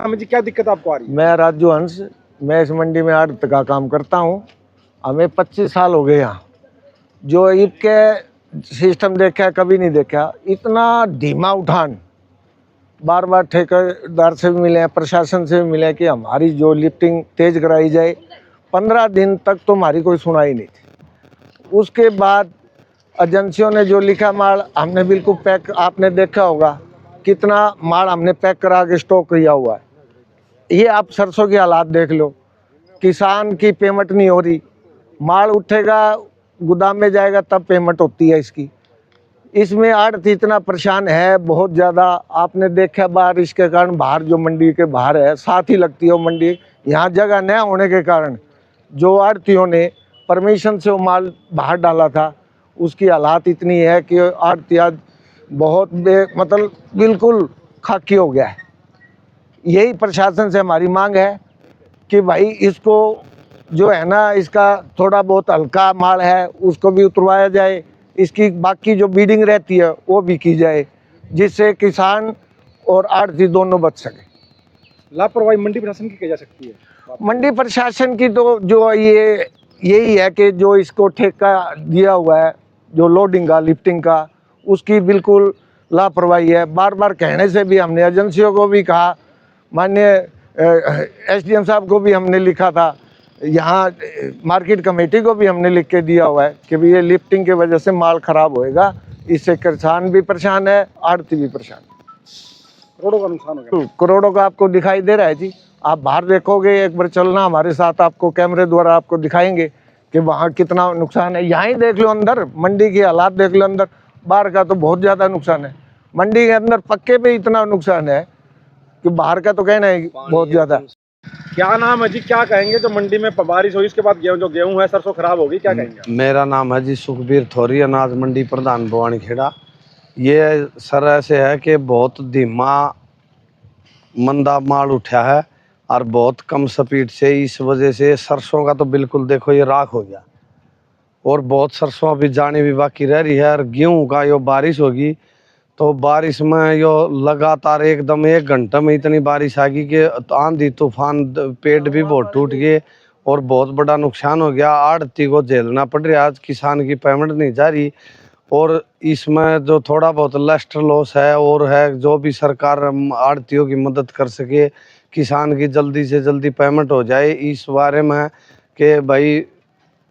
हमें जी क्या दिक्कत आपको आ रही है? मैं राजू हंस, मैं इस मंडी में आड़त का काम करता हूँ। हमें 25 साल हो गए यहाँ। जो ईद के सिस्टम देखा कभी नहीं देखा, इतना धीमा उठान। बार बार ठेकेदार से भी मिले, प्रशासन से भी मिले कि हमारी जो लिफ्टिंग तेज कराई जाए। 15 दिन तक तो हमारी कोई सुनाई नहीं थी। उसके बाद एजेंसियों ने जो लिखा माल हमने बिल्कुल पैक, आपने देखा होगा कितना माल हमने पैक करा के स्टॉक किया हुआ है। ये आप सरसों की हालात देख लो, किसान की पेमेंट नहीं हो रही। माल उठेगा गोदाम में जाएगा तब पेमेंट होती है इसकी। इसमें आड़त इतना परेशान है बहुत ज़्यादा। आपने देखा बारिश के कारण बाहर जो मंडी के बाहर है, साथ ही लगती है वो मंडी, यहाँ जगह न होने के कारण जो आड़तियों ने परमिशन से वो माल बाहर डाला था, उसकी हालात इतनी है कि आड़ती आज बहुत मतलब बिल्कुल खाकी हो गया है। यही प्रशासन से हमारी मांग है कि भाई इसको जो है ना, इसका थोड़ा बहुत हल्का माल है उसको भी उतरवाया जाए, इसकी बाकी जो बीडिंग रहती है वो भी की जाए, जिससे किसान और आड़ती दोनों बच सके। लापरवाही मंडी प्रशासन की की जा सकती है? मंडी प्रशासन की तो जो यही है कि जो इसको ठेका दिया हुआ है, जो लोडिंग का लिफ्टिंग का, उसकी बिल्कुल लापरवाही है। बार बार कहने से भी हमने एजेंसियों को भी कहा, माननीय एसडीएम साहब को भी हमने लिखा था, यहाँ मार्केट कमेटी को भी हमने लिख के दिया हुआ है कि भाई ये लिफ्टिंग की वजह से माल खराब होएगा, इससे किसान भी परेशान है, आड़ती भी परेशान है। करोड़ों का नुकसान हो गया। करोड़ों का आपको दिखाई दे रहा है जी। आप बाहर देखोगे, एक बार चलना हमारे साथ, आपको कैमरे द्वारा आपको दिखाएंगे कि वहाँ कितना नुकसान है। यहाँ ही देख लो, अंदर मंडी की हालात देख लो, अंदर बाहर का तो बहुत ज़्यादा नुकसान है। मंडी के अंदर पक्के पे इतना नुकसान है कि बाहर का तो कहना है बहुत ज़्यादा। क्या नाम है जी, क्या कहेंगे जो मंडी में बारिश हुई इसके बाद गेहूं है सरसों खराब होगी, क्या कहेंगे? मेरा नाम है जी सुखबीर थोरी, अनाज मंडी प्रधान भवानी खेड़ा। ये सर ऐसे है कि बहुत धीमा मंदा माल उठा है और बहुत कम स्पीड से, इस वजह से सरसों का तो बिल्कुल देखो ये राख हो गया, और बहुत सरसों अभी जाने भी बाकी रह रही है। और गेहूँ का यो बारिश होगी तो बारिश में यो लगातार एकदम 1 घंटे में इतनी बारिश आ गई कि आंधी तूफान, पेड़ भी बहुत टूट गए और बहुत बड़ा नुकसान हो गया। आड़ती को झेलना पड़ रहा है, आज किसान की पेमेंट नहीं जा रही। और इसमें जो थोड़ा बहुत लस्टर लॉस है और है, जो भी सरकार आड़तियों की मदद कर सके, किसान की जल्दी से जल्दी पेमेंट हो जाए, इस बारे में कि भाई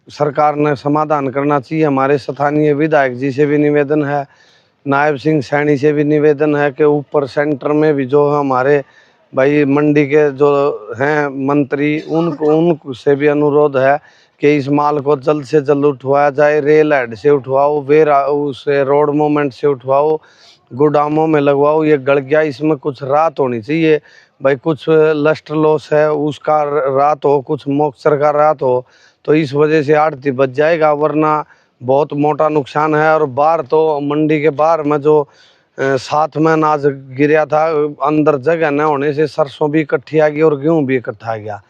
सरकार ने समाधान करना चाहिए। हमारे स्थानीय विधायक जी से भी निवेदन है, नायब सिंह सैनी से भी निवेदन है कि ऊपर सेंटर में भी जो हमारे भाई मंडी के जो हैं मंत्री, उनसे भी अनुरोध है कि इस माल को जल्द से जल्द उठवाया जाए। रेल हेड से उठवाओ, वेयर हाउस से, रोड मूवमेंट से उठवाओ, गोदामों में लगवाओ। ये गड़ गया, इसमें कुछ राहत होनी चाहिए भाई। कुछ लस्टर लॉस है उसका राहत हो, कुछ मॉइस्चर का राहत हो, तो इस वजह से आड़ती बच जाएगा, वरना बहुत मोटा नुकसान है। और बाहर तो मंडी के बाहर में जो साथ में अनाज गिरा था, अंदर जगह न होने से सरसों भी इकट्ठी आ गई और गेहूँ भी इकट्ठा आ गया।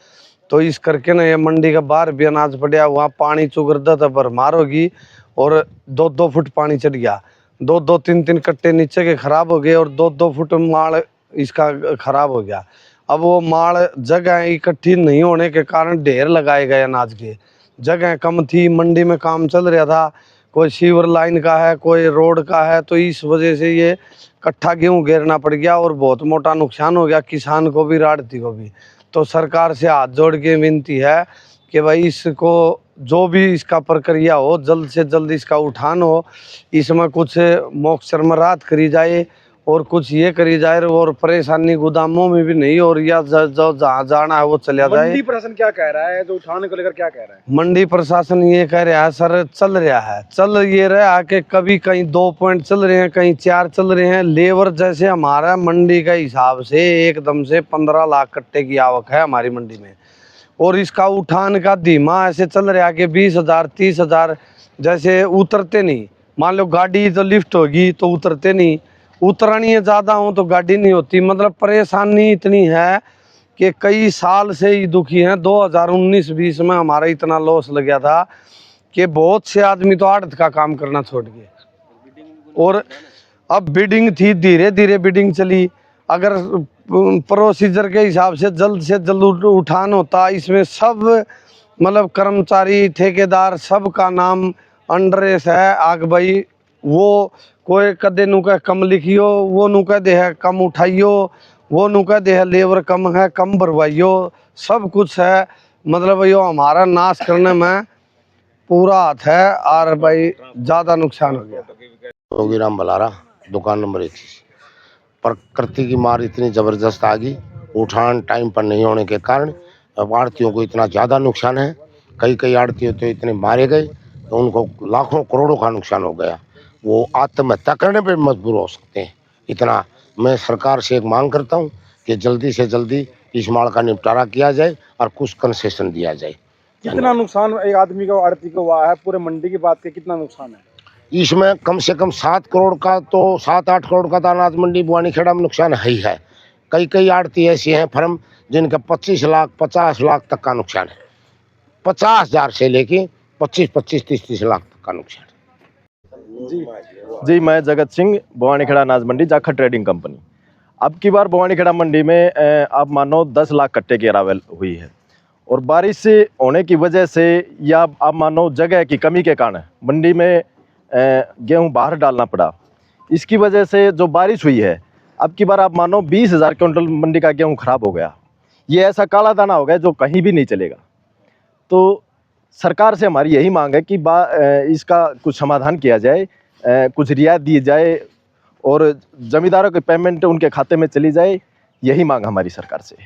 तो इस करके ना ये मंडी के बाहर भी अनाज पड़ा, वहाँ पानी चुगरदा था, भरमार होगी और 2-2 फुट पानी चढ़ गया। 2-2, 3-3 कट्टे नीचे के खराब हो गए और 2-2 फुट माल इसका खराब हो गया। अब वो माल जगह इकट्ठी नहीं होने के कारण ढेर लगाए गए अनाज के, जगह कम थी, मंडी में काम चल रहा था, कोई सीवर लाइन का है, कोई रोड का है, तो इस वजह से ये कट्ठा गेहूँ घेरना पड़ गया और बहुत मोटा नुकसान हो गया किसान को भी, आड़ती को भी। तो सरकार से हाथ जोड़ के विनती है कि भाई इसको जो भी इसका प्रक्रिया हो, जल्द से जल्द इसका उठान हो, इसमें कुछ मॉइस्चर में राहत करी जाए और कुछ ये करी जाए, और परेशानी गोदामों में भी नहीं, और या जो जहाँ जाना है वो चला जाए। मंडी प्रशासन क्या कह रहा है, जो उठाने को लेकर क्या कह रहा है? मंडी प्रशासन ये कह रहा है सर, चल ये रहा है कि कभी कहीं 2 पॉइंट चल रहे हैं, कहीं 4 चल रहे हैं। लेबर जैसे हमारा मंडी का हिसाब से एकदम से 15 लाख कट्टे की आवक है हमारी मंडी में, और इसका उठान का धीमा ऐसे चल रहा है कि 20,000 30,000 जैसे उतरते नहीं। मान लो गाड़ी तो लिफ्ट होगी तो उतरते नहीं, उतरनी है ज़्यादा हो तो गाड़ी नहीं होती। मतलब परेशानी इतनी है कि कई साल से ही दुखी हैं। 2019-20 में हमारा इतना लॉस लग गया था कि बहुत से आदमी तो आड़त का काम करना छोड़ गए, और अब बिडिंग थी, धीरे धीरे बिडिंग चली। अगर प्रोसीजर के हिसाब से जल्द उठान होता। इसमें सब मतलब कर्मचारी ठेकेदार सब का नाम अंडरेस है। आग भाई वो कोई कदे नु कह कम लिखियो, वो नु कह दे है कम उठाइयो, वो नु कह दे है लेबर कम है कम भरवाइयो, सब कुछ है। मतलब यो हमारा नाश करने में पूरा हाथ है। और भाई ज्यादा नुकसान हो गया। योगीराम बलारा, दुकान नंबर 21। प्रकृति की मार इतनी जबरदस्त आ गई, उठान टाइम पर नहीं होने के कारण अब आड़तियों को इतना ज्यादा नुकसान है। कई आड़ती तो इतने मारे गए तो उनको लाखों करोड़ों का नुकसान हो गया। वो आत्महत्या करने पर मजबूर हो सकते हैं। इतना मैं सरकार से एक मांग करता हूँ कि जल्दी से जल्दी इस माल का निपटारा किया जाए और कुछ कंसेशन दिया जाए। कितना नुकसान एक आदमी को, आड़ती को हुआ है? पूरे मंडी की बात के कितना नुकसान है? इसमें कम से कम 7 करोड़ का तो 7-8 करोड़ का तो अनाज मंडी बुआनीखेड़ा में नुकसान है ही है। कई आड़ती ऐसी हैं फर्म जिनका 25 लाख 50 लाख तक का नुकसान है। 50,000 से लेके 25-25 30-30 लाख तक का नुकसान है। जी, मैं जगत सिंह, बुआनीखेड़ा अनाज मंडी, जाखड़ ट्रेडिंग कंपनी। अब की बार बुआनीखेड़ा मंडी में आप मानो 10 लाख कट्टे की अरावल हुई है, और बारिश से होने की वजह से या आप मानो जगह की कमी के कारण मंडी में गेहूं बाहर डालना पड़ा। इसकी वजह से जो बारिश हुई है, अब की बार आप मानो 20,000 क्विंटल मंडी का गेहूं खराब हो गया। ये ऐसा काला दाना हो गया जो कहीं भी नहीं चलेगा। तो सरकार से हमारी यही मांग है कि इसका कुछ समाधान किया जाए, कुछ रियायत दी जाए और जमींदारों की पेमेंट उनके खाते में चली जाए। यही मांग हमारी सरकार से है।